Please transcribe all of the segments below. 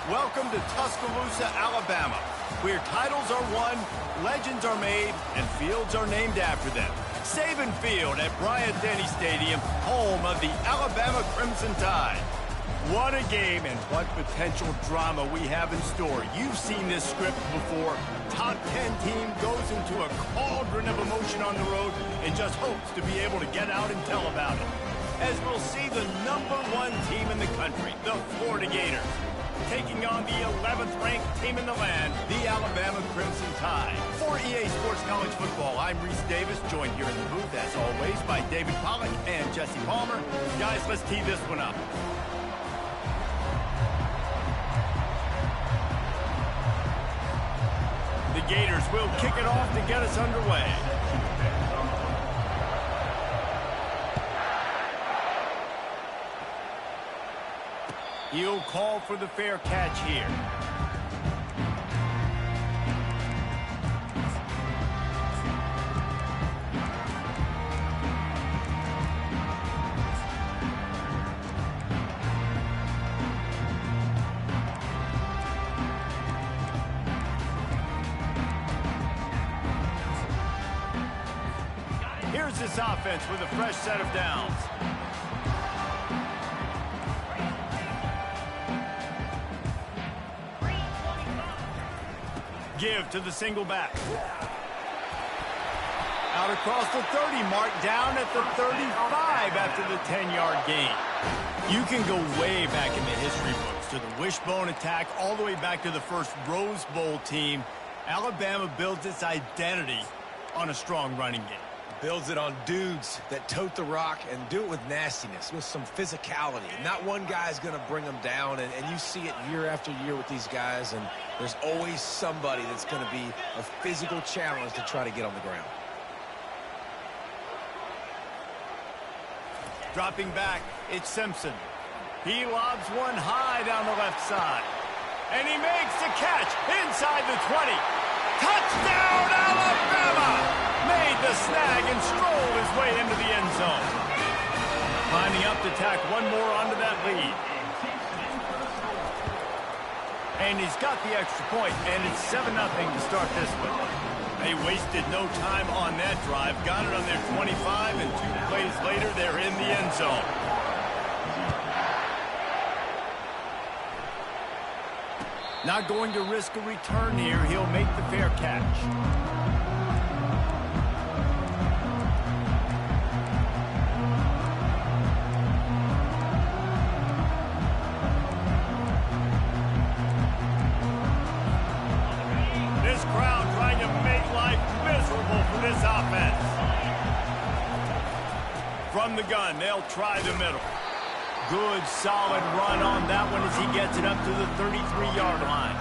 Welcome to Tuscaloosa, Alabama, where titles are won, legends are made, and fields are named after them. Saban Field at Bryant-Denny Stadium, home of the Alabama Crimson Tide. What a game and what potential drama we have in store. You've seen this script before. Top 10 team goes into a cauldron of emotion on the road and just hopes to be able to get out and tell about it. As we'll see the #1 team in the country, the Florida Gators, taking on the 11th ranked team in the land, the Alabama Crimson Tide. For EA Sports College Football, I'm Reese Davis, joined here in the booth, as always, by David Pollack and Jesse Palmer. Guys, let's tee this one up. The Gators will kick it off to get us underway. He'll call for the fair catch here. Here's this offense with a fresh set of downs. Give to the single back. Out across the 30 mark, down at the 35 after the 10-yard gain. You can go way back in the history books to the wishbone attack, all the way back to the first Rose Bowl team. Alabama builds its identity on a strong running game. Builds it on dudes that tote the rock and do it with nastiness, with some physicality. Not one guy's going to bring them down, and you see it year after year with these guys, and there's always somebody that's going to be a physical challenge to try to get on the ground. Dropping back, it's Simpson. He lobs one high down the left side. And he makes the catch inside the 20. Touchdown, Alabama! Made the snag and strolled his way into the end zone. Lining up to tack one more onto that lead. And he's got the extra point, and it's 7-0 to start this one. They wasted no time on that drive. Got it on their 25, and 2 plays later, they're in the end zone. Not going to risk a return here. He'll make the fair catch. This crowd trying to make life miserable for this offense. From the gun, they'll try the middle. Good, solid run on that one as he gets it up to the 33-yard line.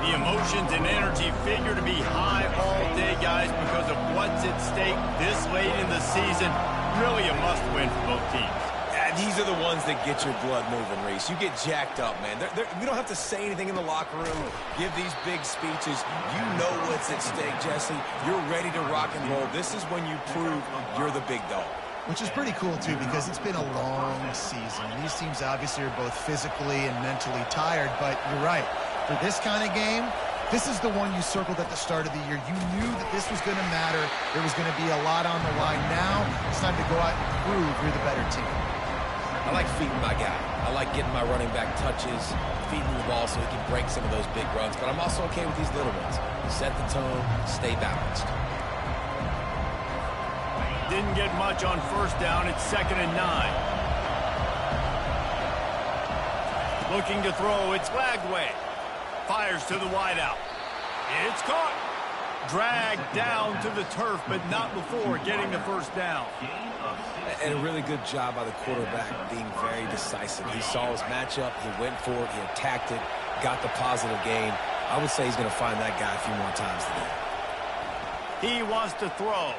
The emotions and energy figure to be high all day, guys, because of what's at stake this late in the season. Really a must-win for both teams. These are the ones that get your blood moving, Reese. You get jacked up, man. You don't have to say anything in the locker room, give these big speeches. You know what's at stake, Jesse. You're ready to rock and roll. This is when you prove you're the big dog. Which is pretty cool, too, because it's been a long season. These teams obviously are both physically and mentally tired, but you're right. For this kind of game, this is the one you circled at the start of the year. You knew that this was going to matter. There was going to be a lot on the line. Now it's time to go out and prove you're the better team. I like feeding my guy. I like getting my running back touches, feeding the ball so he can break some of those big runs, but I'm also okay with these little ones. Set the tone, stay balanced. Didn't get much on first down. It's 2nd and 9. Looking to throw. It's Lagway. Fires to the wideout. It's caught. Dragged down to the turf, but not before getting the first down. And a really good job by the quarterback being very decisive. He saw his matchup. He went for it. He attacked it. Got the positive gain. I would say he's going to find that guy a few more times today. He wants to throw.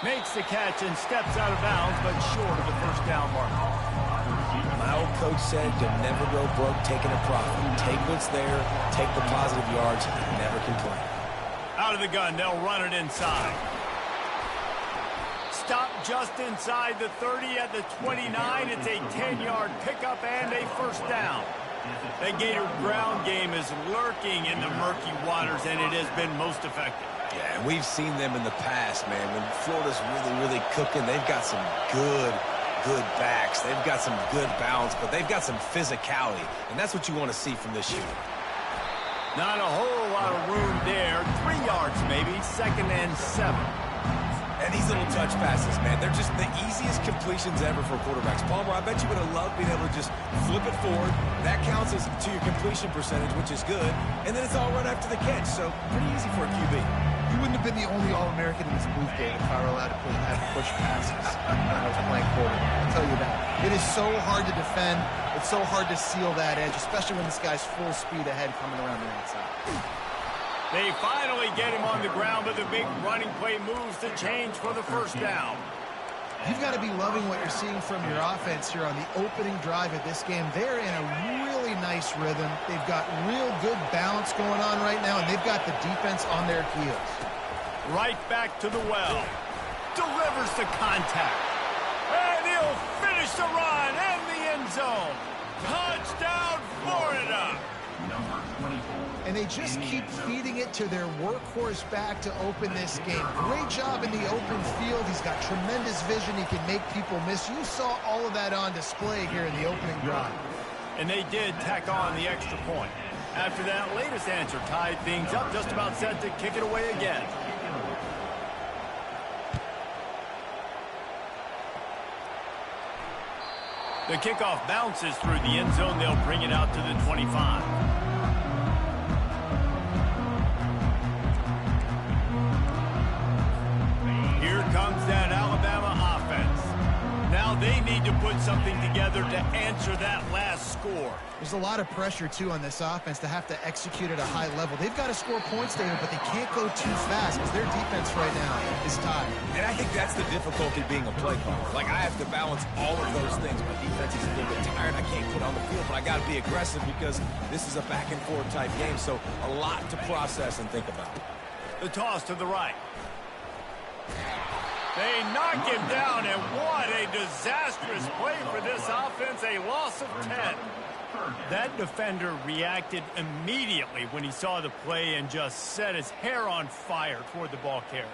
Makes the catch and steps out of bounds, but short of the first down mark. My old coach said you'll never go broke taking a profit. Take what's there, take the positive yards, and never complain. Out of the gun, they'll run it inside. Stop just inside the 30 at the 29. It's a 10-yard pickup and a first down. That Gator ground game is lurking in the murky waters, and it has been most effective. Yeah, and we've seen them in the past, man. When Florida's really cooking, they've got some good backs. They've got some good balance, but they've got some physicality, and that's what you want to see from this unit. Not a whole lot of room there. 3 yards maybe, 2nd and 7. And these little touch passes, man, they're just the easiest completions ever for quarterbacks. Palmer, I bet you would have loved being able to just flip it forward. That counts as to your completion percentage, which is good. And then it's all run after the catch, so pretty easy for a QB. You wouldn't have been the only All-American in this booth, David, if I were allowed to have push passes when I was playing quarterback. I'll tell you that. It is so hard to defend. It's so hard to seal that edge, especially when this guy's full speed ahead coming around the outside. They finally get him on the ground, but the big running play moves to change for the first down. You've got to be loving what you're seeing from your offense here on the opening drive of this game. They're in a really nice rhythm. They've got real good balance going on right now, and they've got the defense on their heels. Right back to the well. Delivers the contact. And he'll finish the run and the end zone. Touchdown, Florida! And they just keep feeding it to their workhorse back to open this game. Great job in the open field. He's got tremendous vision. He can make people miss. You saw all of that on display here in the opening drive. And they did tack on the extra point. After that latest answer tied things up, just about set to kick it away again. The kickoff bounces through the end zone. They'll bring it out to the 25. Comes that Alabama offense. Now they need to put something together to answer that last score. There's a lot of pressure, too, on this offense to have to execute at a high level. They've got to score points, David, but they can't go too fast because their defense right now is tied. And I think that's the difficulty being a play caller. Like, I have to balance all of those things. My defense is a little bit tired. I can't put on the field, but I got to be aggressive because this is a back-and-forth type game, so a lot to process and think about. The toss to the right. They knock him down, and what a disastrous play for this offense, a loss of 10. That defender reacted immediately when he saw the play and just set his hair on fire toward the ball carrier.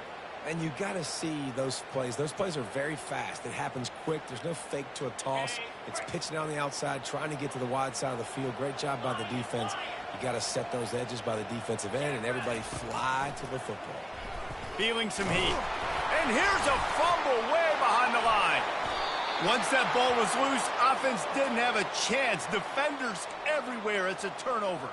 And you got to see those plays. Those plays are very fast. It happens quick. There's no fake to a toss. It's pitching down the outside, trying to get to the wide side of the field. Great job by the defense. You got to set those edges by the defensive end, and everybody fly to the football. Feeling some heat. And here's a fumble way behind the line. Once that ball was loose, offense didn't have a chance. Defenders everywhere. It's a turnover.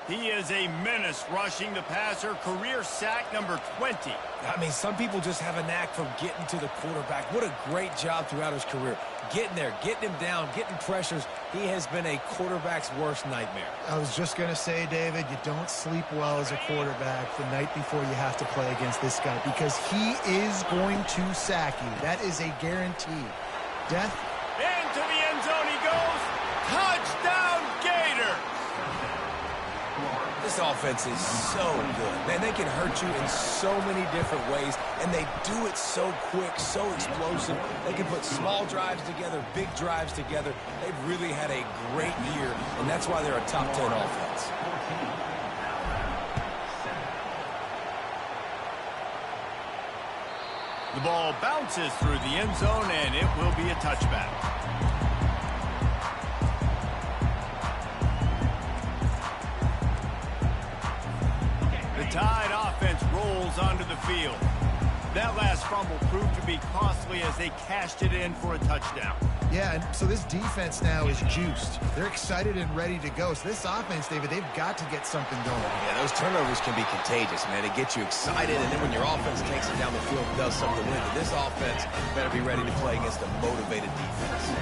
He is a menace rushing the passer. Career sack number 20. I mean, some people just have a knack for getting to the quarterback. What a great job throughout his career. Getting there, getting him down, getting pressures. He has been a quarterback's worst nightmare. I was just going to say, David, you don't sleep well as a quarterback the night before you have to play against this guy because he is going to sack you. That is a guarantee. Death. Into the end zone he goes. Touchdown, Gator. This offense is so good. Man, they can hurt you in so many different ways, and they do it so quick, so explosive. They can put small drives together, big drives together. They've really had a great year, and that's why they're a top 10 offense. The ball bounces through the end zone, and it will be a touchback. Tide offense rolls onto the field. That last fumble proved to be costly as they cashed it in for a touchdown. Yeah, and so this defense now is juiced. They're excited and ready to go. So this offense, David, they've got to get something going. Yeah, those turnovers can be contagious, man. It gets you excited, and then when your offense takes it down the field and does something with it, this offense better be ready to play against a motivated defense.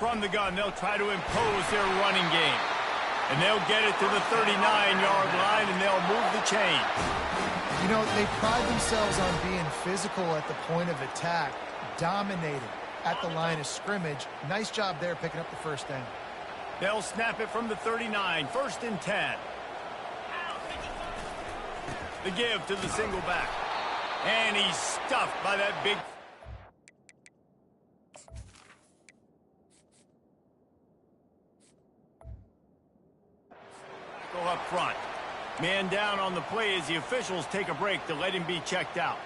From the gun, they'll try to impose their running game. And they'll get it to the 39-yard line, and they'll move the chain. You know, they pride themselves on being physical at the point of attack, dominating at the line of scrimmage. Nice job there picking up the first down. They'll snap it from the 39, 1st and 10. The give to the single back. And he's stuffed by that big... up front. Man down on the play as the officials take a break to let him be checked out.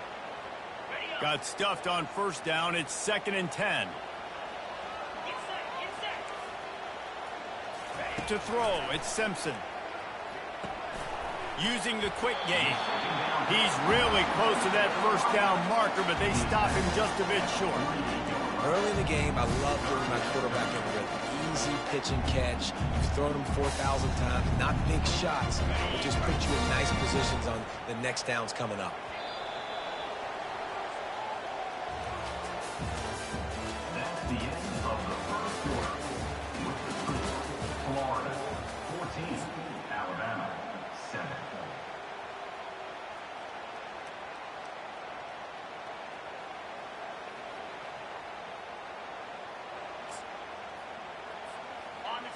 Got stuffed on first down. It's 2nd and 10. To throw, it's Simpson. Using the quick game. He's really close to that first down marker, but they stop him just a bit short. Early in the game, I love getting my quarterback in rhythm. Easy pitch and catch. You've thrown them 4,000 times. Not big shots, but just put you in nice positions on the next downs coming up. That's the end of the first quarter. With the score, Florida 14, Alabama 7.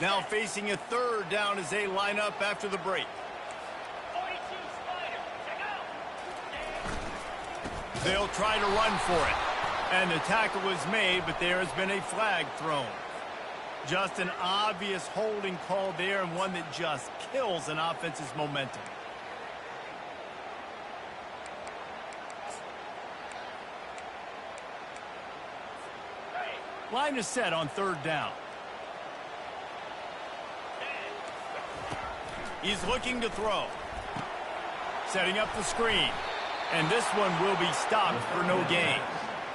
Now facing a 3rd down as they line up after the break. They'll try to run for it. And the tackle is made, but there has been a flag thrown. Just an obvious holding call there, and one that just kills an offense's momentum. Line is set on 3rd down. He's looking to throw. Setting up the screen. And this one will be stopped for no gain.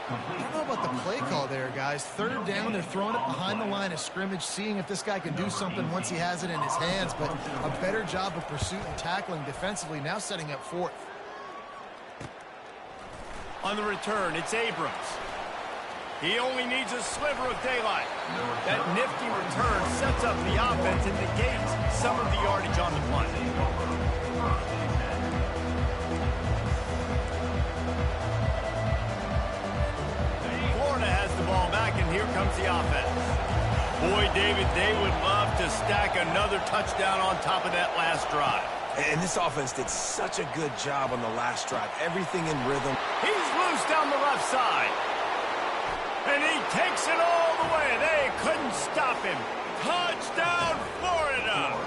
I don't know about the play call there, guys. 3rd down, they're throwing it behind the line of scrimmage, seeing if this guy can do something once he has it in his hands, but a better job of pursuit and tackling defensively, now setting up 4th. On the return, it's Abrams. He only needs a sliver of daylight. That nifty return sets up the offense and negates some of the yardage on the punt. Florida has the ball back, and here comes the offense. Boy, David, they would love to stack another touchdown on top of that last drive. And this offense did such a good job on the last drive. Everything in rhythm. He's loose down the left side. And he takes it all the way. They couldn't stop him. Touchdown, Florida!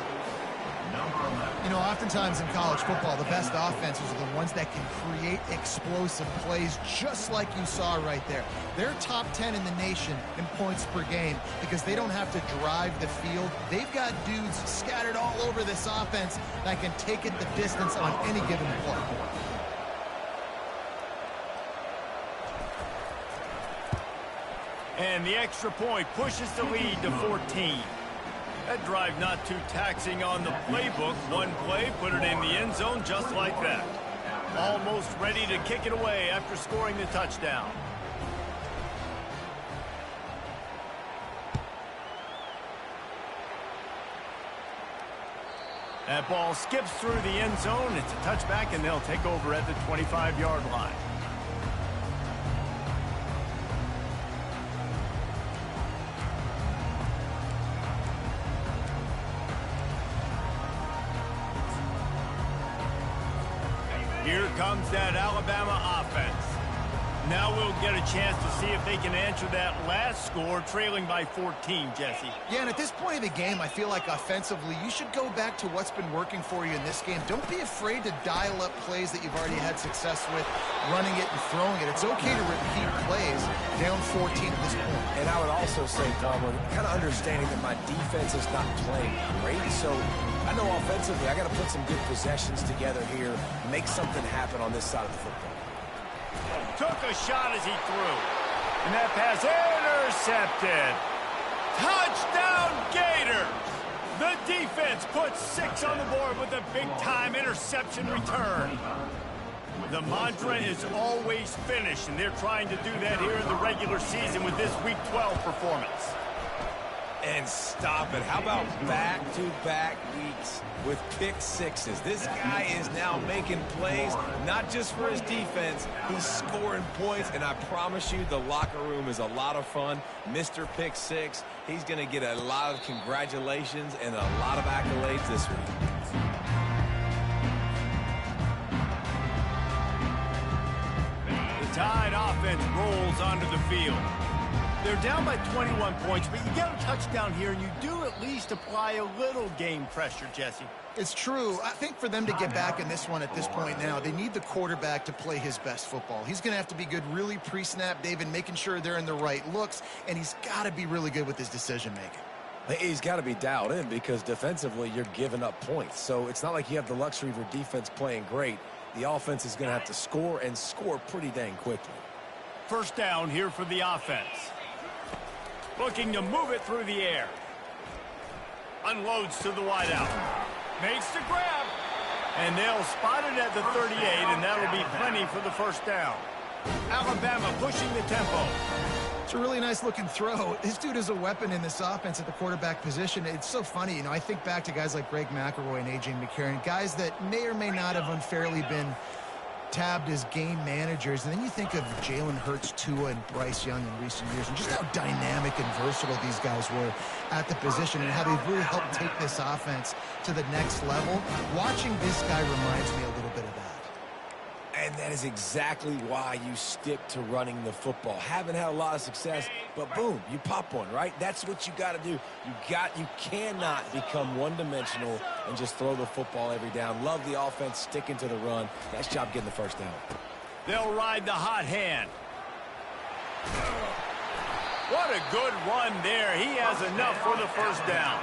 You know, oftentimes in college football, the best offenses are the ones that can create explosive plays, just like you saw right there. They're top 10 in the nation in points per game because they don't have to drive the field. They've got dudes scattered all over this offense that can take it the distance on any given play. And the extra point pushes the lead to 14. That drive not too taxing on the playbook. One play, put it in the end zone just like that. Almost ready to kick it away after scoring the touchdown. That ball skips through the end zone. It's a touchback, and they'll take over at the 25-yard line. Here comes that Alabama offense. Now we'll get a chance to see if they can answer that last score, trailing by 14, Jesse. Yeah, and at this point of the game, I feel like offensively, you should go back to what's been working for you in this game. Don't be afraid to dial up plays that you've already had success with, running it and throwing it. It's okay to repeat plays down 14 at this point. And I would also say, Tomlin, kind of understanding that my defense is not playing great, so I know offensively I got to put some good possessions together here, make something happen on this side of the football. Took a shot as he threw. And that pass intercepted. Touchdown, Gators! The defense puts 6 on the board with a big-time interception return. The mantra is always finish, and they're trying to do that here in the regular season with this Week 12 performance. And stop it. How about back-to-back weeks with pick sixes? This guy is now making plays, not just for his defense. He's scoring points, and I promise you the locker room is a lot of fun. Mr. Pick Six, he's going to get a lot of congratulations and a lot of accolades this week. The Tide offense rolls onto the field. They're down by 21 points, but you get a touchdown here, and you do at least apply a little game pressure, Jesse. It's true. I think for them to get back in this one at this point now, they need the quarterback to play his best football. He's going to have to be good really pre-snap, David, making sure they're in the right looks, and he's got to be really good with his decision-making. He's got to be dialed in because defensively you're giving up points. So it's not like you have the luxury of your defense playing great. The offense is going to have to score and score pretty dang quickly. First down here for the offense. Looking to move it through the air. Unloads to the wideout. Makes the grab. And they'll spot it at the 38, and that'll be plenty for the first down. Alabama pushing the tempo. It's a really nice-looking throw. This dude is a weapon in this offense at the quarterback position. It's so funny. You know, I think back to guys like Greg McElroy and A.J. McCarron, guys that may or may not have unfairly been tabbed as game managers, and then you think of Jalen Hurts, Tua, and Bryce Young in recent years, and just how dynamic and versatile these guys were at the position and how they've really helped take this offense to the next level. Watching this guy reminds me a little bit of that. And that is exactly why you stick to running the football. Haven't had a lot of success, but boom, you pop one, right? That's what you got to do. You cannot become one-dimensional and just throw the football every down. Love the offense, sticking to the run. Nice job getting the first down. They'll ride the hot hand. What a good run there. He has enough for the first down.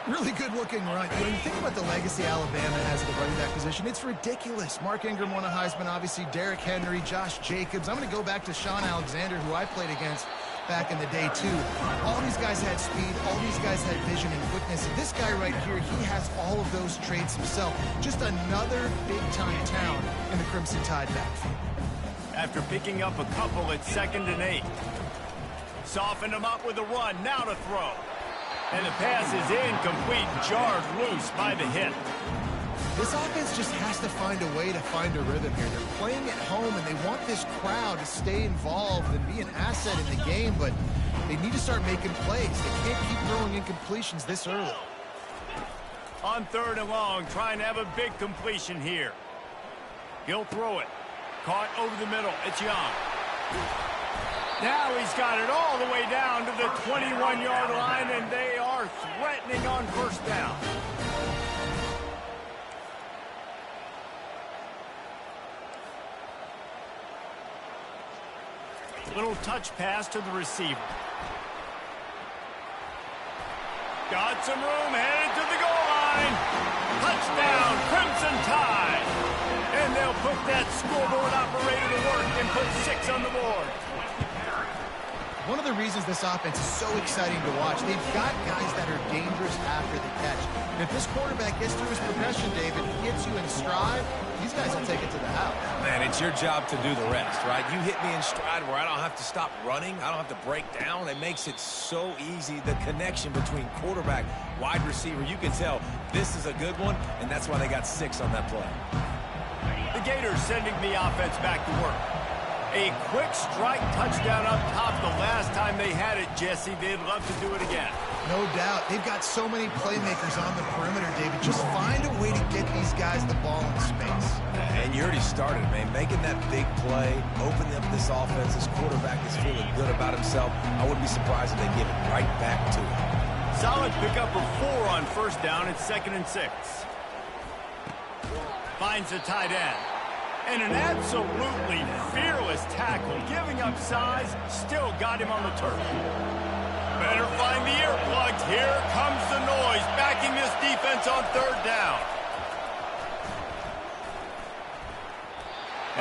Really good-looking run. When you think about the legacy Alabama has at the running back position, it's ridiculous. Mark Ingram won a Heisman, obviously. Derrick Henry, Josh Jacobs. I'm going to go back to Sean Alexander, who I played against back in the day, too. All these guys had speed. All these guys had vision and quickness. And this guy right here, he has all of those traits himself. Just another big-time talent in the Crimson Tide backfield. After picking up a couple at 2nd and 8. Softened him up with a run. Now to throw. And the pass is incomplete, jarred loose by the hit. This offense just has to find a way to find a rhythm here. They're playing at home, and they want this crowd to stay involved and be an asset in the game, but they need to start making plays. They can't keep throwing incompletions this early. On 3rd and long, trying to have a big completion here. He'll throw it. Caught over the middle. It's Young. Now he's got it all the way down to the 21-yard line, and they are threatening on first down. Little touch pass to the receiver. Got some room, headed to the goal line. Touchdown, Crimson Tide. And they'll put that scoreboard operator to work and put 6 on the board. One of the reasons this offense is so exciting to watch, they've got guys that are dangerous after the catch. And if this quarterback gets through his progression, David, he gets you in stride, these guys will take it to the house. Man, it's your job to do the rest, right? You hit me in stride where I don't have to stop running. I don't have to break down. It makes it so easy. The connection between quarterback, wide receiver, you can tell this is a good one, and that's why they got 6 on that play. The Gators sending the offense back to work. A quick strike touchdown up top the last time they had it, Jesse. They'd love to do it again. No doubt. They've got so many playmakers on the perimeter, David. Just find a way to get these guys the ball in space. And you already started, man. Making that big play, opening up this offense. This quarterback is feeling good about himself. I wouldn't be surprised if they give it right back to him. Solid pickup of 4 on first down. It's 2nd and 6. Finds the tight end. And an absolutely fearless tackle, giving up size, still got him on the turf. Better find the earplugs. Here comes the noise, backing this defense on 3rd down.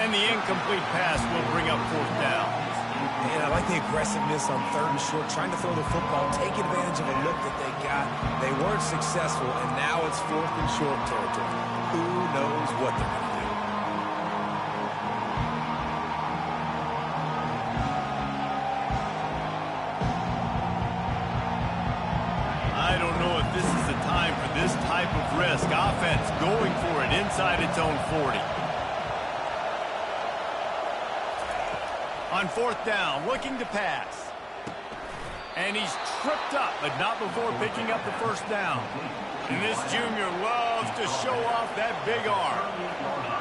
And the incomplete pass will bring up 4th down. Man, I like the aggressiveness on 3rd and short, trying to throw the football, taking advantage of a look that they got. They weren't successful, and now it's 4th and short territory. Who knows what they're going to do? This is the time for this type of risk. Offense going for it inside its own 40. On 4th down, looking to pass. And he's tripped up, but not before picking up the first down. And this junior loves to show off that big arm.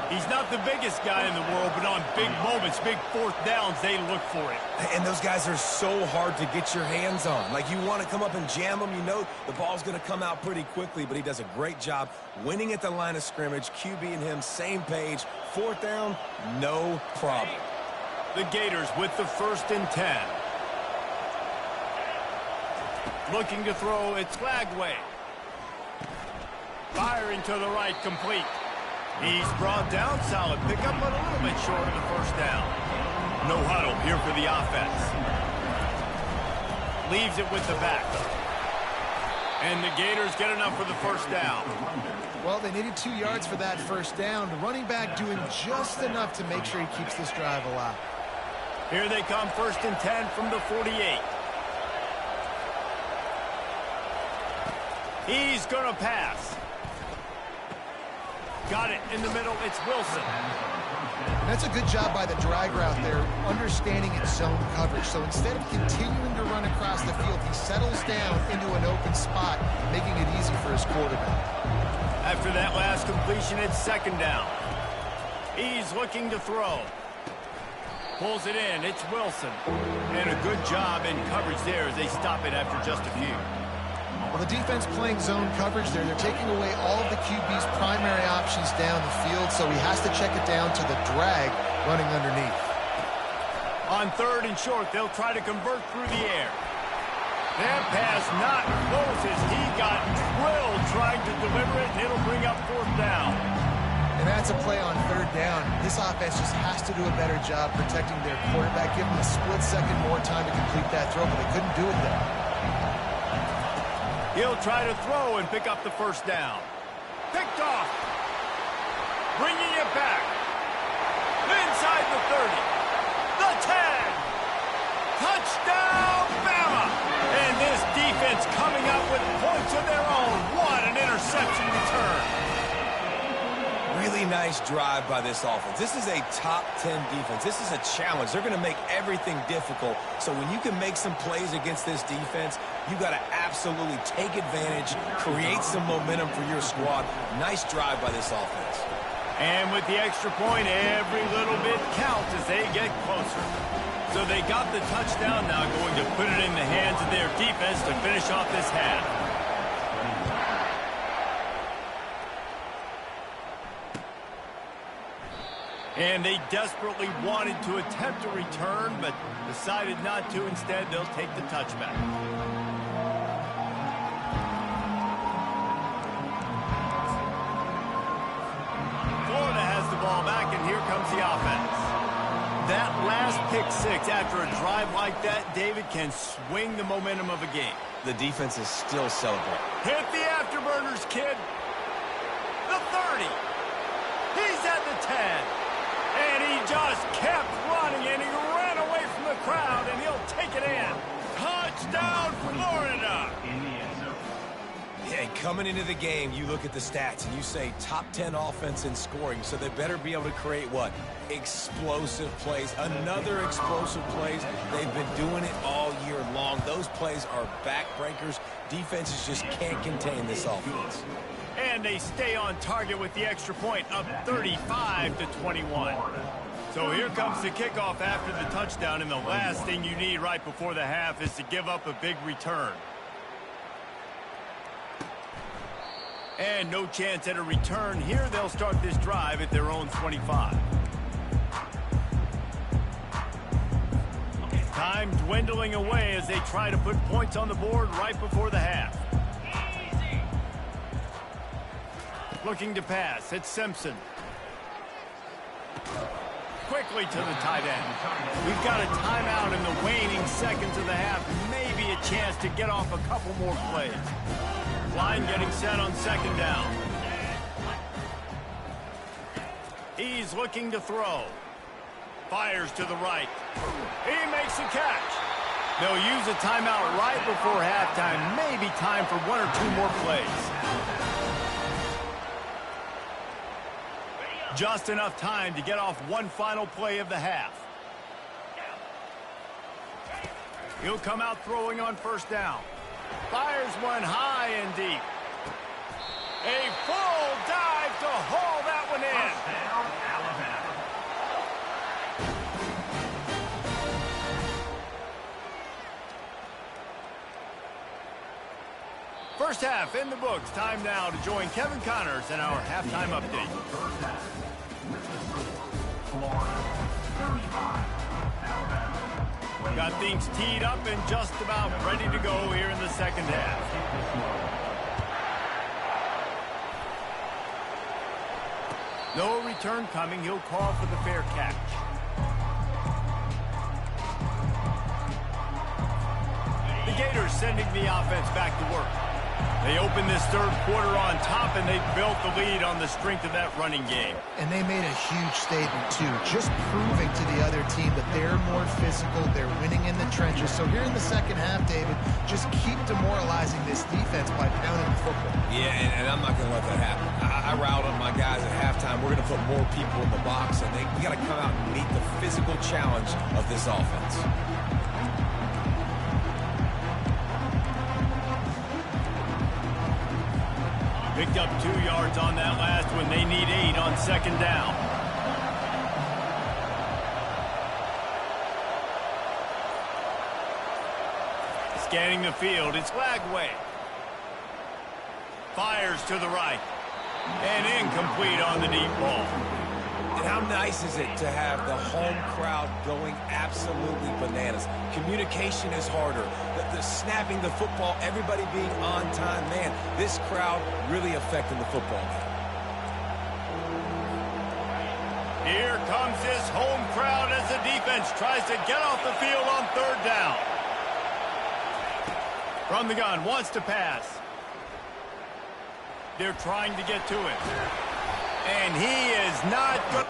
He's not the biggest guy in the world, but on big moments, big fourth downs, they look for it. And those guys are so hard to get your hands on. Like, you want to come up and jam them, you know the ball's going to come out pretty quickly, but he does a great job winning at the line of scrimmage. QB and him, same page. Fourth down, no problem. The Gators with the 1st and 10. Looking to throw, it's Flagway. Firing to the right, complete. He's brought down, solid pickup, but a little bit short of the 1st down. No huddle here for the offense. Leaves it with the back. And the Gators get enough for the 1st down. Well, they needed 2 yards for that 1st down. The running back doing just enough to make sure he keeps this drive alive. Here they come, 1st and 10 from the 48. He's going to pass. Got it in the middle. It's Wilson. That's a good job by the drag route there, understanding its zone coverage. So instead of continuing to run across the field, he settles down into an open spot, making it easy for his quarterback. After that last completion, it's 2nd down. He's looking to throw. Pulls it in. It's Wilson. And a good job in coverage there as they stop it after just a few. Well, the defense playing zone coverage there. They're taking away all of the QB's primary options down the field, so he has to check it down to the drag running underneath. On 3rd and short, they'll try to convert through the air. That pass not close as he got drilled trying to deliver it, and it'll bring up 4th down. And that's a play on 3rd down. This offense just has to do a better job protecting their quarterback, give him a split second more time to complete that throw, but they couldn't do it there. He'll try to throw and pick up the 1st down. Picked off. Bringing it back. Inside the 30. The 10. Touchdown, Bama. And this defense coming up with points of their own. What an interception return. Really nice drive by this offense. This is a top 10 defense. This is a challenge. They're going to make everything difficult. So when you can make some plays against this defense, you got to absolutely take advantage, create some momentum for your squad. Nice drive by this offense. And with the extra point, every little bit counts as they get closer. So they got the touchdown, now going to put it in the hands of their defense to finish off this half. And they desperately wanted to attempt a return, but decided not to. Instead, they'll take the touchback. Florida has the ball back, and here comes the offense. That last pick 6 after a drive like that, David, can swing the momentum of a game. The defense is still celebrating. Hit the afterburners, kid. The 30. He's at the 10. And he just kept running, and he ran away from the crowd, and he'll take it in. Touchdown, Florida! Hey, coming into the game, you look at the stats, and you say top 10 offense in scoring, so they better be able to create what? Explosive plays. Another explosive plays. They've been doing it all year long. Those plays are backbreakers. Defenses just can't contain this offense. And they stay on target with the extra point, up 35-21. So here comes the kickoff after the touchdown, and the last thing you need right before the half is to give up a big return. And no chance at a return. Here they'll start this drive at their own 25. Time dwindling away as they try to put points on the board right before the half. Looking to pass. It's Simpson. Quickly to the tight end. We've got a timeout in the waning seconds of the half. Maybe a chance to get off a couple more plays. Line getting set on 2nd down. He's looking to throw. Fires to the right. He makes a catch. They'll use a timeout right before halftime. Maybe time for 1 or 2 more plays. Just enough time to get off one final play of the half. He'll come out throwing on 1st down. Fires one high and deep. A full dive to haul that one in. First half in the books. Time now to join Kevin Connors in our halftime update. First half. With the score, Florida 35, Alabama. Got things teed up and just about ready to go here in the second half. No return coming. He'll call for the fair catch. The Gators sending the offense back to work. They opened this third quarter on top, and they built the lead on the strength of that running game. And they made a huge statement, too, just proving to the other team that they're more physical, they're winning in the trenches. So here in the second half, David, just keep demoralizing this defense by pounding the football. Yeah, and I'm not going to let that happen. I routed my guys at halftime. We're going to put more people in the box, and we got to come out and meet the physical challenge of this offense. Picked up 2 yards on that last one. They need 8 on second down. Scanning the field, it's Lagway. Fires to the right. And incomplete on the deep ball. And how nice is it to have the home crowd going absolutely bananas? Communication is harder. The snapping the football, everybody being on time. Man, this crowd really affecting the football game. Here comes this home crowd as the defense tries to get off the field on third down. From the gun, wants to pass. They're trying to get to it. And he is not good.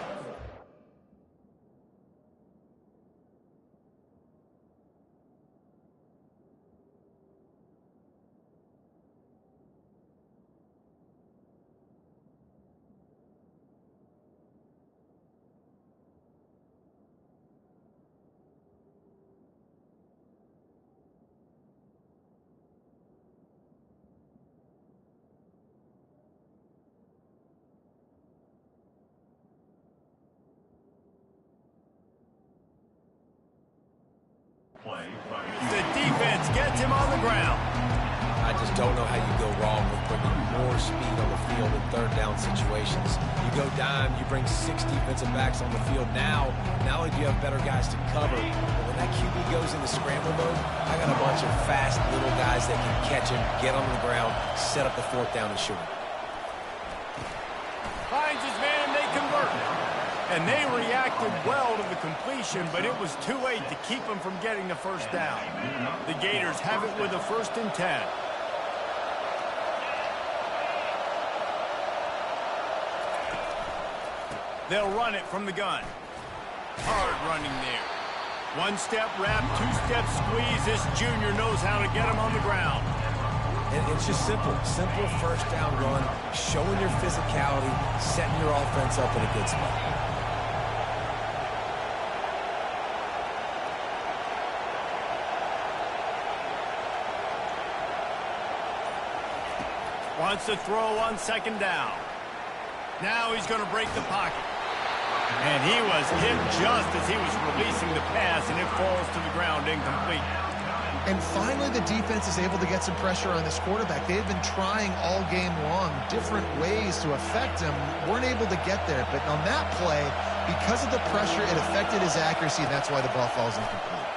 The defense gets him on the ground. I just don't know how you go wrong with bringing more speed on the field in third down situations. You go dime, you bring 6 defensive backs on the field. Now, not only do you have better guys to cover, but when that QB goes into scramble mode, I got a bunch of fast little guys that can catch him, get on the ground, set up the fourth down and shoot him. Finds his man, they convert. And they reacted well to the completion, but it was too late to keep them from getting the first down. The Gators have it with a 1st and 10. They'll run it from the gun. Hard running there. 1-step wrap, 2-step squeeze. This junior knows how to get him on the ground. And it's just simple first down run, showing your physicality, setting your offense up in a good spot. Wants to throw on second down. Now he's going to break the pocket. And he was hit just as he was releasing the pass, and it falls to the ground incomplete. And finally, the defense is able to get some pressure on this quarterback. They've been trying all game long different ways to affect him. Weren't able to get there. But on that play, because of the pressure, it affected his accuracy, and that's why the ball falls incomplete.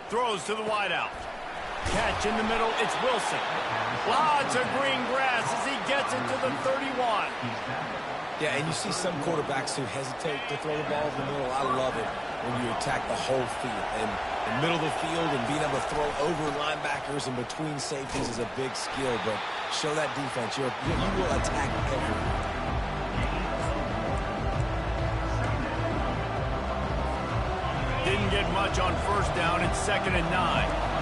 Throws to the wideout. Catch in the middle, it's Wilson. Lots of green grass as he gets into the 31. Yeah, and you see some quarterbacks who hesitate to throw the ball in the middle. I love it when you attack the whole field. And the middle of the field and being able to throw over linebackers and between safeties is a big skill. But show that defense. You will attack everyone. Didn't get much on first down. It's 2nd and 9.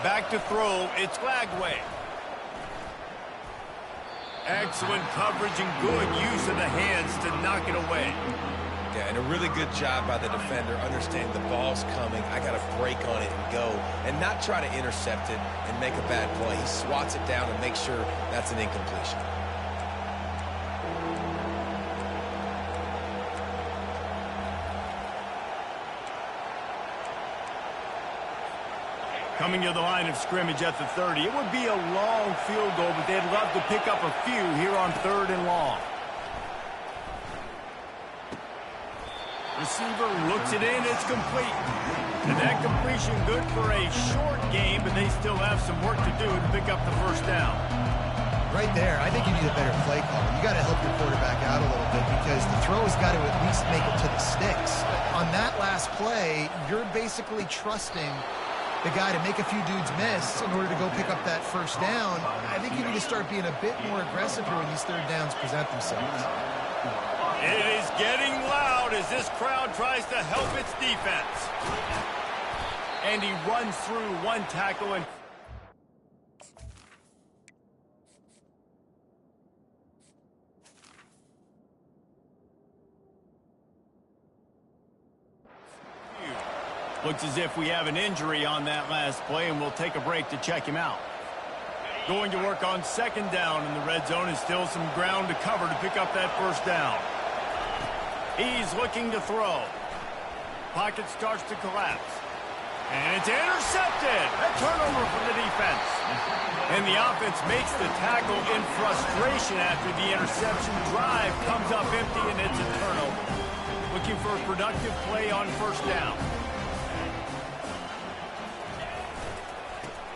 Back to throw, it's Lagway. Excellent coverage and good use of the hands to knock it away. Yeah, and a really good job by the defender understanding the ball's coming. I got to break on it and go and not try to intercept it and make a bad play. He swats it down and makes sure that's an incompletion. Coming to the line of scrimmage at the 30. It would be a long field goal, but they'd love to pick up a few here on 3rd and long. Receiver looks it in. It's complete. And that completion good for a short game, but they still have some work to do to pick up the first down. Right there, I think you need a better play call. You got to help your quarterback out a little bit because the throw has got to at least make it to the sticks. On that last play, you're basically trusting the guy to make a few dudes miss in order to go pick up that first down. I think you need to start being a bit more aggressive here when these 3rd downs present themselves. It is getting loud as this crowd tries to help its defense. And he runs through one tackle and looks as if we have an injury on that last play, and we'll take a break to check him out. Going to work on 2nd down in the red zone, and still some ground to cover to pick up that first down. He's looking to throw. Pocket starts to collapse. And it's intercepted. A turnover from the defense. And the offense makes the tackle in frustration after the interception. Drive comes up empty, and it's a turnover. Looking for a productive play on 1st down.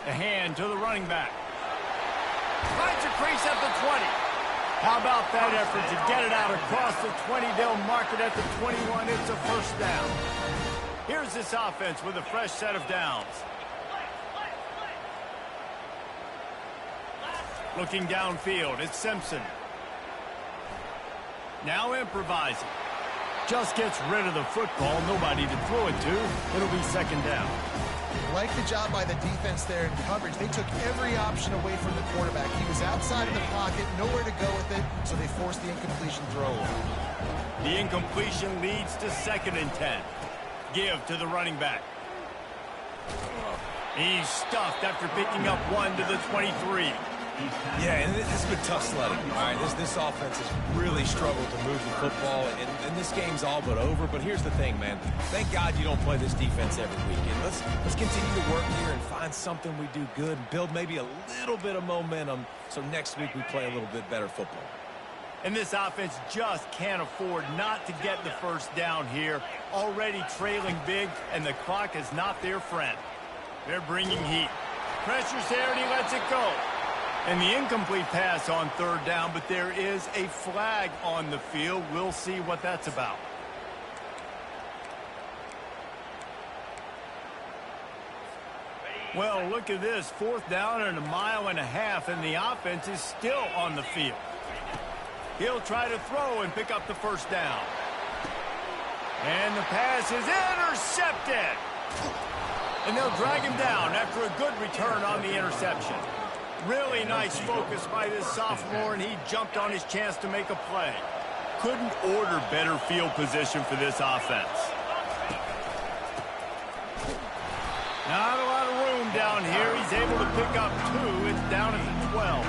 A hand to the running back. Finds a crease at the 20. How about that effort to get it out across the 20? They'll mark it at the 21. It's a first down. Here's this offense with a fresh set of downs. Looking downfield, it's Simpson. Now improvising. Just gets rid of the football. Nobody to throw it to. It'll be 2nd down. Like the job by the defense there in coverage. They took every option away from the quarterback. He was outside of the pocket, nowhere to go with it, so they forced the incompletion throw. The incompletion leads to 2nd and 10. Give to the running back. He's stuffed after picking up 1 to the 23. Yeah, and this has been tough sledding. All right, this offense has really struggled to move the football, and this game's all but over. But here's the thing, man. Thank God you don't play this defense every weekend. Let's continue to work here and find something we do good and build maybe a little bit of momentum so next week we play a little bit better football. And this offense just can't afford not to get the first down here. Already trailing big, and the clock is not their friend. They're bringing heat. Pressure's there, and he lets it go. And the incomplete pass on 3rd down, but there is a flag on the field. We'll see what that's about. Well, look at this. 4th down and 1.5 miles, and the offense is still on the field. He'll try to throw and pick up the first down. And the pass is intercepted. And they'll drag him down after a good return on the interception. Really nice focus by this sophomore, and he jumped on his chance to make a play. Couldn't order better field position for this offense. Not a lot of room down here. He's able to pick up 2. It's down at the 12.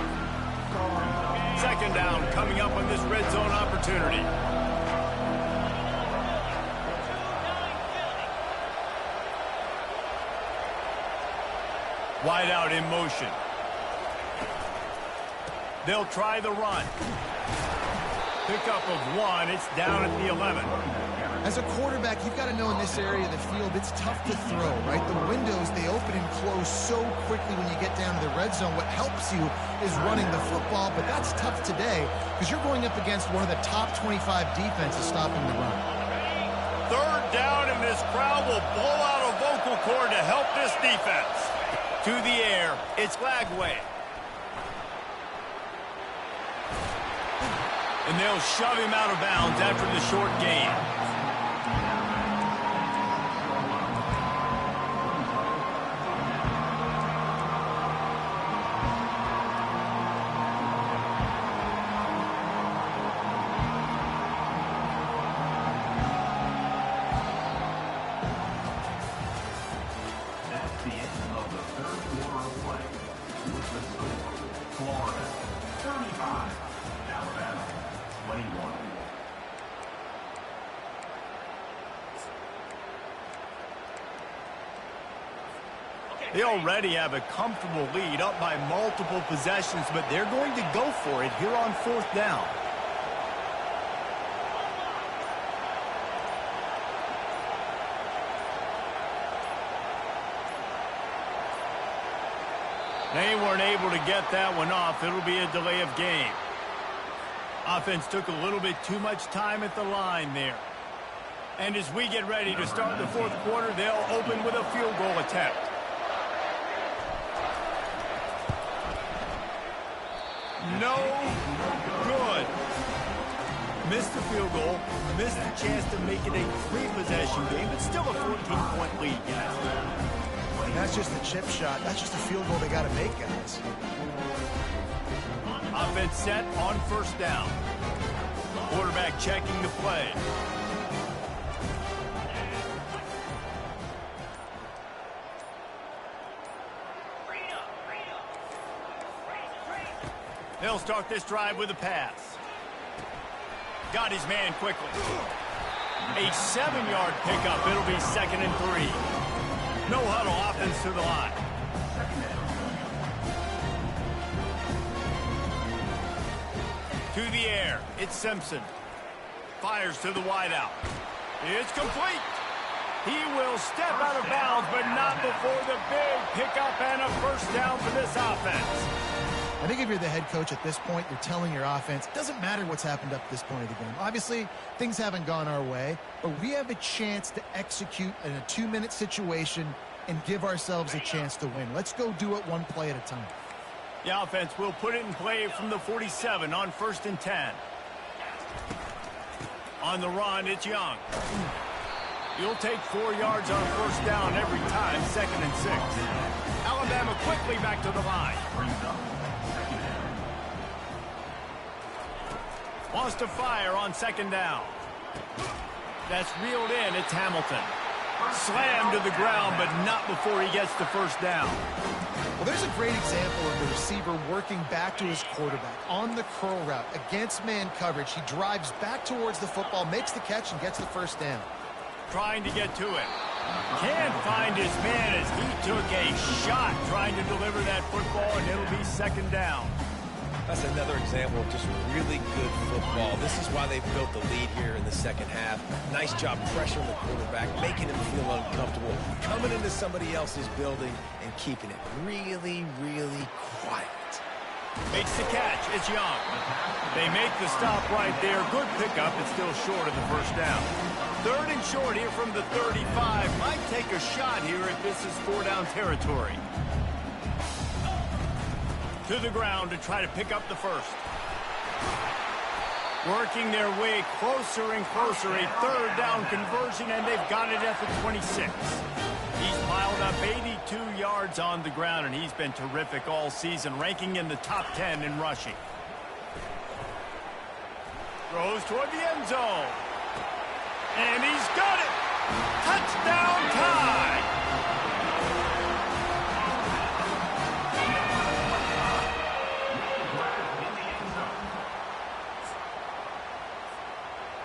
2nd down coming up on this red zone opportunity. Wide out in motion. They'll try the run. Pickup of 1. It's down at the 11. As a quarterback, you've got to know in this area of the field, it's tough to throw, right? The windows, they open and close so quickly when you get down to the red zone. What helps you is running the football, but that's tough today because you're going up against one of the top 25 defenses stopping the run. 3rd down, and this crowd will blow out a vocal cord to help this defense. To the air, it's Lagway. And they'll shove him out of bounds after the short gain. That's the end of the 3rd quarter of play. With the score, Florida 35, Alabama 21. They already have a comfortable lead, up by multiple possessions, but they're going to go for it here on 4th down. They weren't able to get that one off. It'll be a delay of game. Offense took a little bit too much time at the line there. And as we get ready to start the 4th quarter, they'll open with a field goal attempt. No good. Missed the field goal, missed the chance to make it a 3-possession game, but still a 14-point lead, guys. That's just a chip shot. That's just a field goal they got to make, guys. Offense set on 1st down. Quarterback checking the play. They'll start this drive with a pass. Got his man quickly. A 7-yard pickup. It'll be 2nd and 3. No huddle, offense to the line. To the air, it's Simpson. Fires to the wideout. It's complete. He will step out of bounds, but not before the big pickup and a 1st down for this offense. I think if you're the head coach at this point, you're telling your offense, it doesn't matter what's happened up to this point of the game. Obviously, things haven't gone our way, but we have a chance to execute in a 2-minute situation and give ourselves a chance to win. Let's go do it one play at a time. The offense will put it in play from the 47 on 1st and 10. On the run, it's Young. You'll take 4 yards on 1st down every time, 2nd and 6. Alabama quickly back to the line. Wants to fire on 2nd down. That's reeled in. It's Hamilton. Slammed to the ground, but not before he gets the 1st down. Well, there's a great example of the receiver working back to his quarterback on the curl route against man coverage. He drives back towards the football, makes the catch, and gets the 1st down. Trying to get to it. Can't find his man as he took a shot trying to deliver that football, and it'll be 2nd down. That's another example of just really good football. This is why they've built the lead here in the 2nd half. Nice job pressuring the quarterback, making him feel uncomfortable, coming into somebody else's building and keeping it really, really quiet. Makes the catch. It's Young. They make the stop right there. Good pickup. It's still short of the 1st down. 3rd and short here from the 35. Might take a shot here if this is 4-down territory. To the ground to try to pick up the 1st. Working their way closer and closer. A 3rd down conversion, and they've got it at the 26. He's piled up 82 yards on the ground, and he's been terrific all season, ranking in the top 10 in rushing. Throws toward the end zone. And he's got it. Touchdown tie.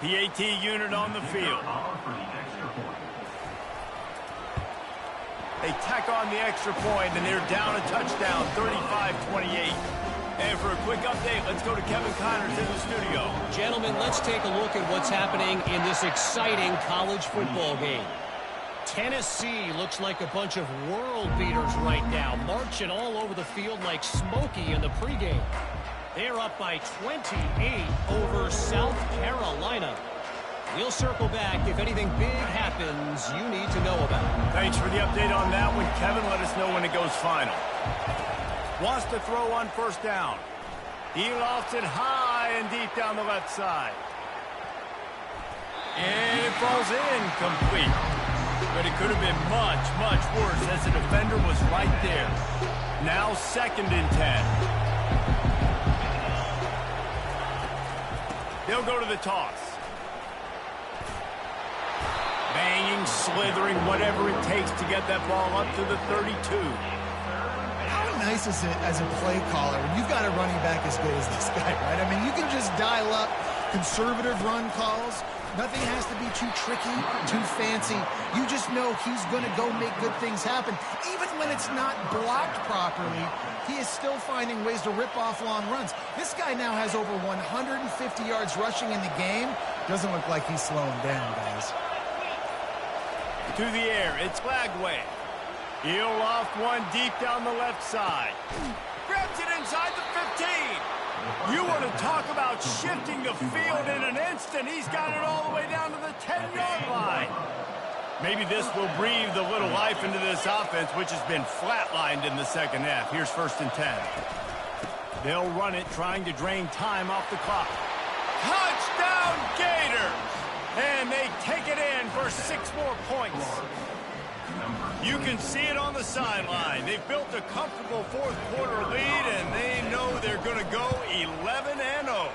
PAT unit on the field. They tack on the extra point, and they're down a touchdown, 35-28. And for a quick update, let's go to Kevin Connors in the studio. Gentlemen, let's take a look at what's happening in this exciting college football game. Tennessee looks like a bunch of world beaters right now, marching all over the field like Smokey in the pregame. They're up by 28 over South Carolina. We'll circle back if anything big happens you need to know about. Thanks for the update on that one, Kevin. Let us know when it goes final. Wants to throw on 1st down. He lofts it high and deep down the left side. And it falls incomplete. But it could have been much, much worse as the defender was right there. Now 2nd and 10. They'll go to the toss. Banging, slithering, whatever it takes to get that ball up to the 32. How nice is it as a play caller when you've got a running back as good as this guy, right? I mean, you can just dial up conservative run calls, Nothing has to be too tricky, too fancy. You just know he's going to go make good things happen. Even when it's not blocked properly, he is still finding ways to rip off long runs. This guy now has over 150 yards rushing in the game. Doesn't look like he's slowing down, guys. To the air, it's Flagway. He'll loft one deep down the left side. Grabs it inside the 15. You want to talk about shifting the field in an instant. He's got it all the way down to the 10-yard line. Maybe this will breathe a little life into this offense, which has been flatlined in the second half. Here's 1st and 10. They'll run it, trying to drain time off the clock. Touchdown, Gators! And they take it in for 6 more points. You can see it on the sideline. They've built a comfortable 4th quarter lead, and they know they're going to go 11-0.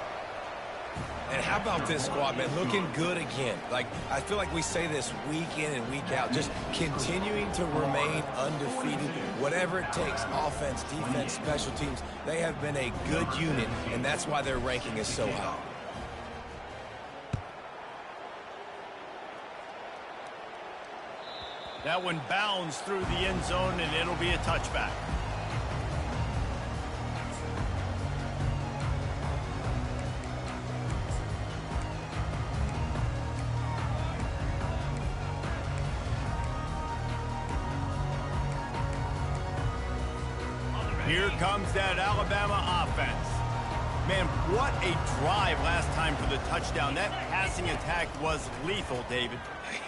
And how about this squad, man? Looking good again. Like, I feel like we say this week in and week out, just continuing to remain undefeated. Whatever it takes, offense, defense, special teams, they have been a good unit, and that's why their ranking is so high. That one bounds through the end zone, and it'll be a touchback. Here comes that Alabama offense. Man, what a drive last time for the touchdown. That passing attack was lethal, David.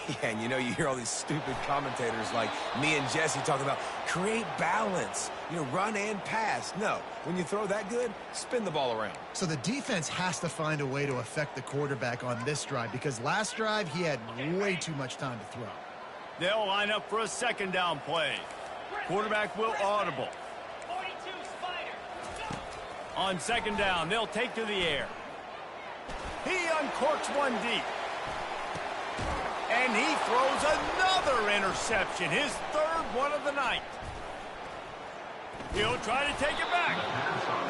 Yeah, and you hear all these stupid commentators like me and Jesse talking about create balance, run and pass. No, when you throw that good, spin the ball around. So the defense has to find a way to affect the quarterback on this drive because last drive he had way too much time to throw. They'll line up for a 2nd down play. Quarterback will audible. On 2nd down, they'll take to the air. He uncorks one deep. And he throws another interception, his 3rd one of the night. He'll try to take it back.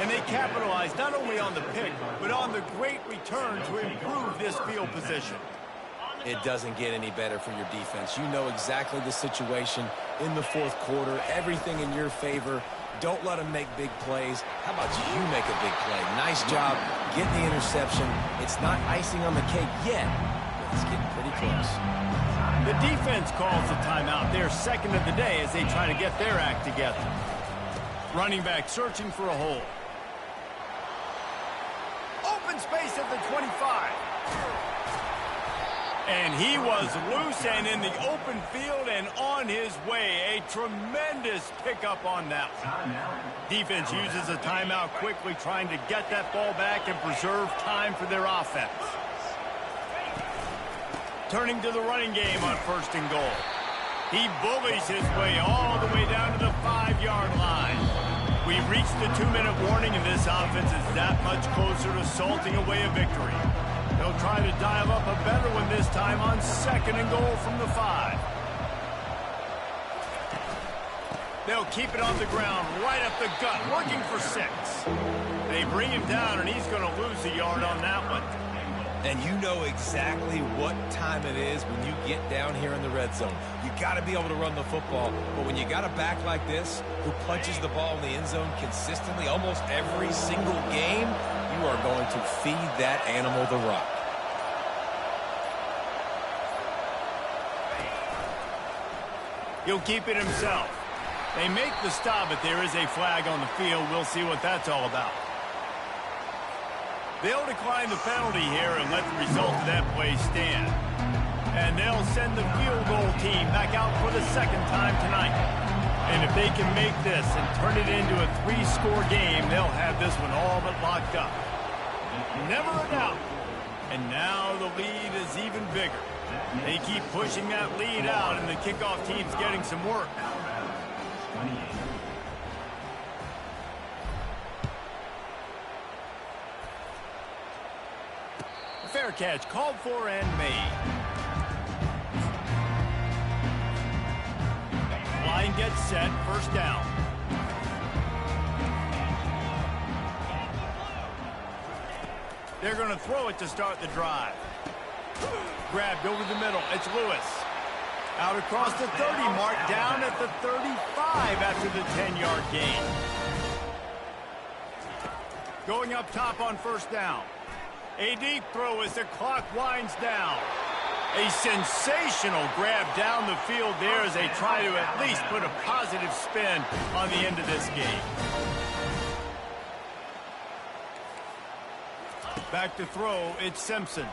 And they capitalize not only on the pick, but on the great return to improve this field position. It doesn't get any better for your defense. You know exactly the situation in the 4th quarter, everything in your favor. Don't let them make big plays. How about you make a big play? Nice job getting the interception. It's not icing on the cake yet, but it's getting pretty close. The defense calls the timeout. They're 2nd of the day as they try to get their act together. Running back searching for a hole. Open space at the 25. And he was loose and in the open field and on his way. A tremendous pickup on that one. Defense uses a timeout quickly, trying to get that ball back and preserve time for their offense. Turning to the running game on 1st and goal. He bullies his way all the way down to the 5-yard line. We've reached the 2-minute warning, and this offense is that much closer to salting away a victory. They'll try to dial up a better one this time on 2nd and goal from the 5. They'll keep it on the ground, right up the gut, looking for 6. They bring him down, and he's going to lose a yard on that one. And you know exactly what time it is when you get down here in the red zone. You got to be able to run the football, but when you got a back like this who punches the ball in the end zone consistently almost every single game, you are going to feed that animal the rock. He'll keep it himself. They make the stop, but there is a flag on the field. We'll see what that's all about. They'll decline the penalty here and let the result of that play stand. And they'll send the field goal team back out for the 2nd time tonight. And if they can make this and turn it into a 3-score game, they'll have this one all but locked up. Never a doubt. And now the lead is even bigger. They keep pushing that lead out, and the kickoff team's getting some work. Fair catch called for and made. Line gets set, 1st down. They're going to throw it to start the drive. grabbed over the middle. It's Lewis. Out across the 30 mark, down at the 35 after the 10-yard gain. Going up top on first down. A deep throw as the clock winds down. A sensational grab down the field there as they try to at least put a positive spin on the end of this game. Back to throw, it's Simpson.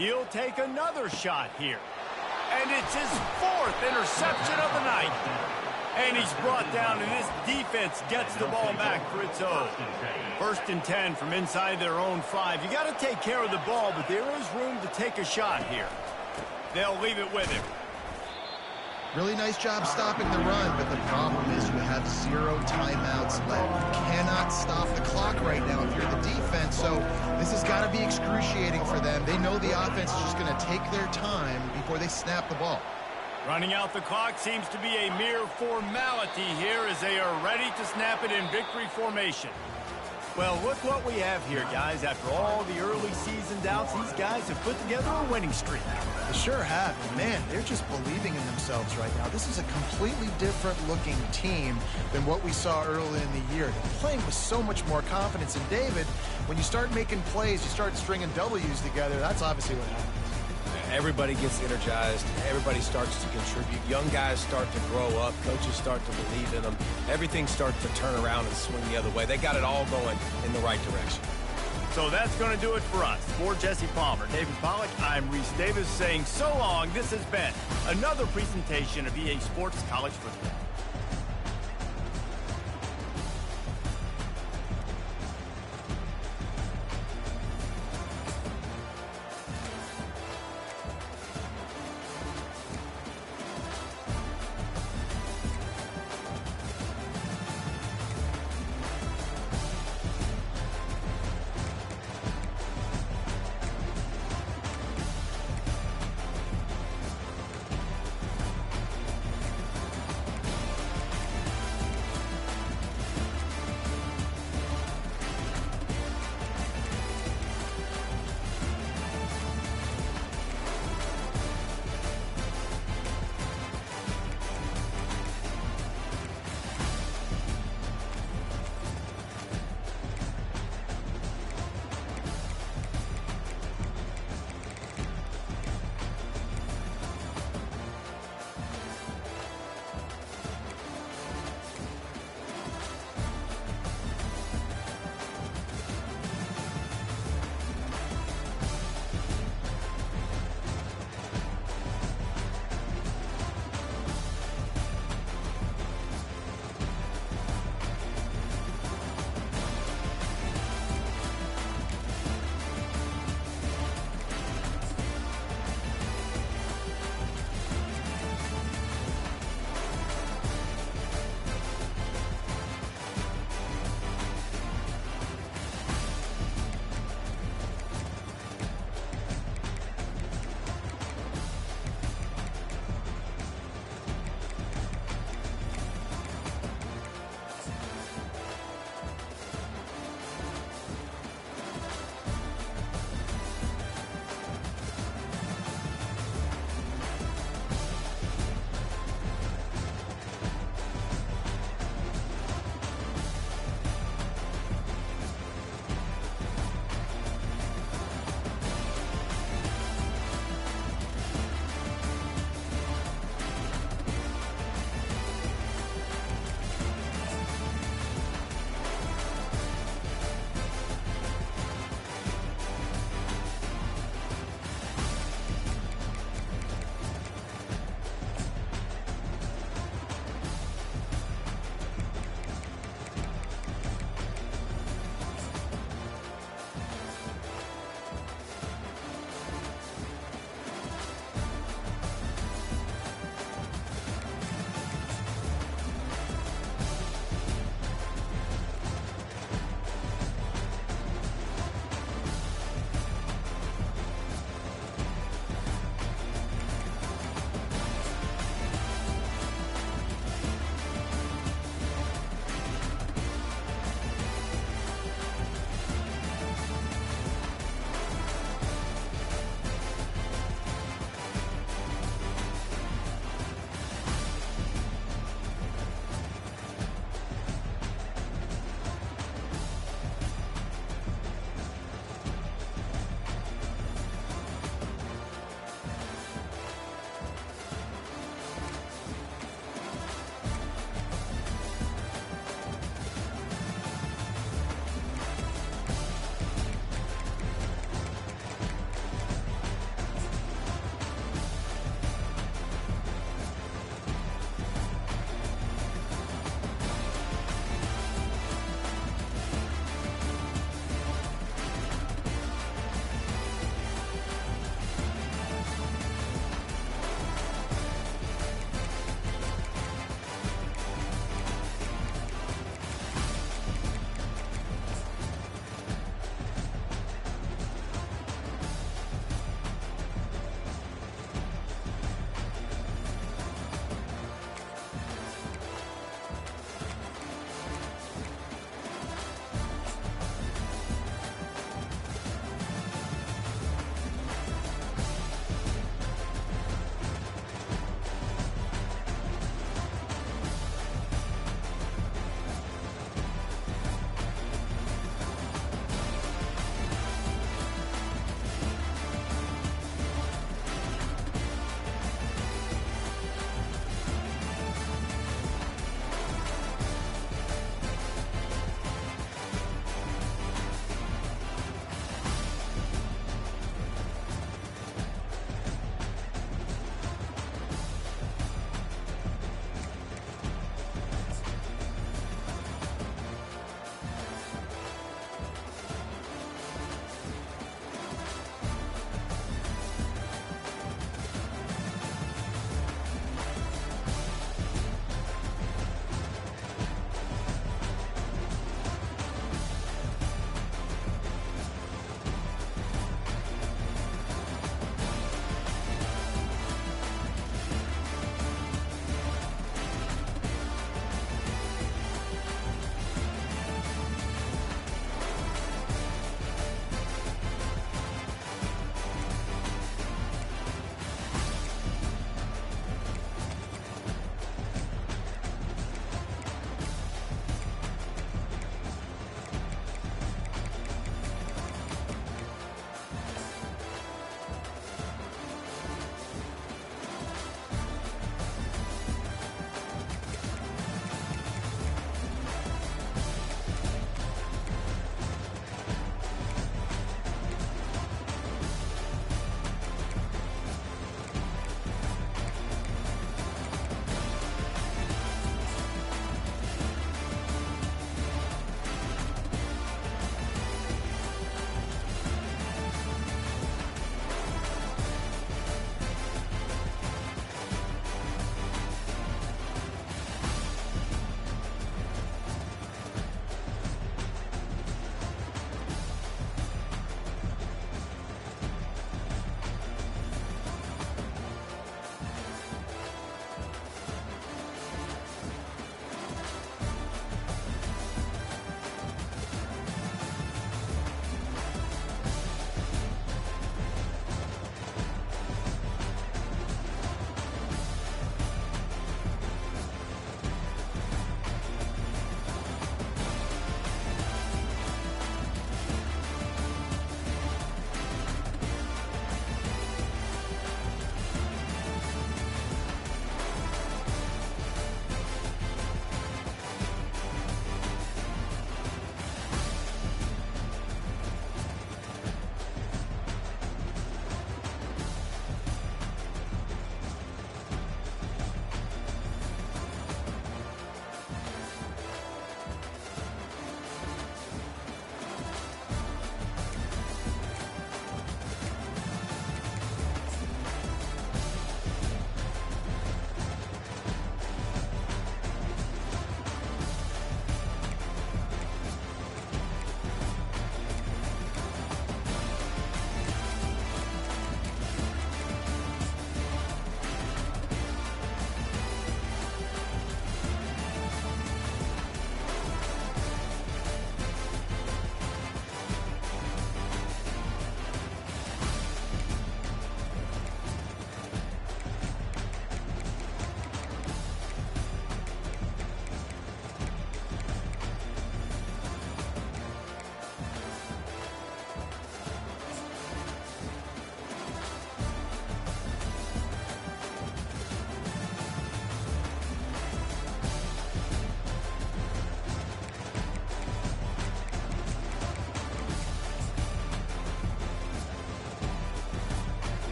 He'll take another shot here. And it's his 4th interception of the night. And he's brought down, and this defense gets the ball back for its own. 1st and 10 from inside their own 5. You got to take care of the ball, but there is room to take a shot here. They'll leave it with him. Really nice job stopping the run, but the problem is you have 0 timeouts left. You cannot stop the clock right now if you're the defense, so this has got to be excruciating for them. They know the offense is just going to take their time before they snap the ball. Running out the clock seems to be a mere formality here as they are ready to snap it in victory formation. Well, look what we have here, guys. After all the early season doubts, these guys have put together a winning streak. They sure have. Man, they're just believing in themselves right now. This is a completely different looking team than what we saw early in the year. They're playing with so much more confidence. And David, when you start making plays, you start stringing W's together, that's obviously what happens. Everybody gets energized. Everybody starts to contribute. Young guys start to grow up. Coaches start to believe in them. Everything starts to turn around and swing the other way. They got it all going in the right direction. So that's going to do it for us. For Jesse Palmer, David Pollack, I'm Reese Davis saying so long. This has been another presentation of EA Sports College Football.